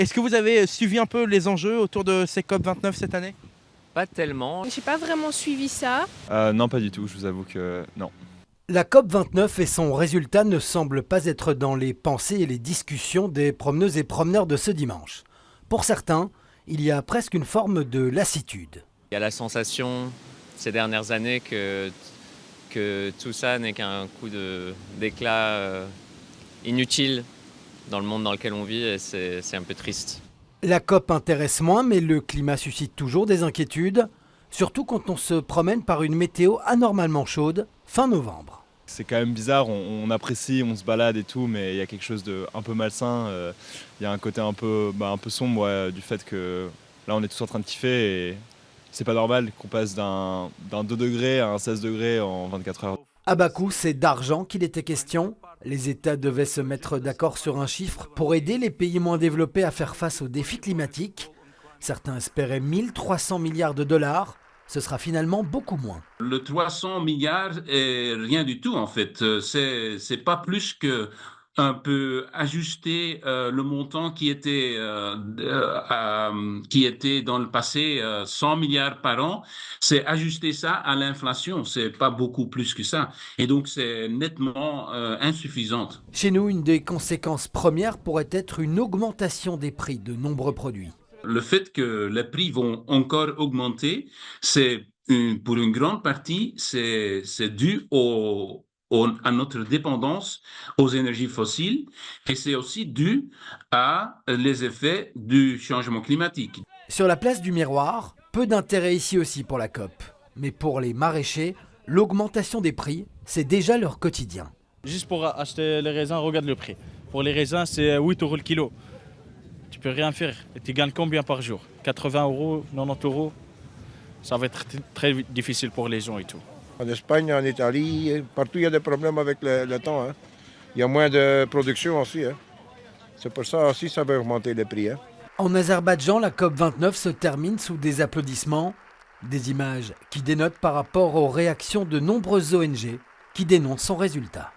Est-ce que vous avez suivi un peu les enjeux autour de ces COP29 cette année? Pas tellement. J'ai pas vraiment suivi ça. Non, pas du tout, je vous avoue que non. La COP29 et son résultat ne semblent pas être dans les pensées et les discussions des promeneuses et promeneurs de ce dimanche. Pour certains, il y a presque une forme de lassitude. Il y a la sensation ces dernières années que tout ça n'est qu'un coup d'éclat inutile dans le monde dans lequel on vit et c'est un peu triste. La COP intéresse moins, mais le climat suscite toujours des inquiétudes, surtout quand on se promène par une météo anormalement chaude fin novembre. C'est quand même bizarre, on apprécie, on se balade et tout, mais il y a quelque chose de un peu malsain. Il y a un côté un peu sombre du fait que là on est tous en train de kiffer et c'est pas normal qu'on passe d'un 2 degrés à un 16 degrés en 24 heures. À Bakou, c'est d'argent qu'il était question. Les États devaient se mettre d'accord sur un chiffre pour aider les pays moins développés à faire face aux défis climatiques. Certains espéraient 1300 milliards de dollars. Ce sera finalement beaucoup moins. Le 300 milliards est rien du tout en fait. C'est pas plus que un peu ajuster le montant qui était dans le passé 100 milliards par an. C'est ajuster ça à l'inflation. C'est pas beaucoup plus que ça. Et donc c'est nettement insuffisante. Chez nous, une des conséquences premières pourrait être une augmentation des prix de nombreux produits. Le fait que les prix vont encore augmenter, pour une grande partie, c'est dû à notre dépendance aux énergies fossiles et c'est aussi dû à les effets du changement climatique. Sur la place du Miroir, peu d'intérêt ici aussi pour la COP. Mais pour les maraîchers, l'augmentation des prix, c'est déjà leur quotidien. Juste pour acheter les raisins, regarde le prix. Pour les raisins, c'est 8 € le kilo. Tu peux rien faire. Et tu gagnes combien par jour? 80 €, 90 €? Ça va être très difficile pour les gens et tout. En Espagne, en Italie, partout il y a des problèmes avec le temps. Hein. Il y a moins de production aussi. Hein. C'est pour ça aussi ça va augmenter les prix. Hein. En Azerbaïdjan, la COP29 se termine sous des applaudissements. Des images qui dénotent par rapport aux réactions de nombreuses ONG qui dénoncent son résultat.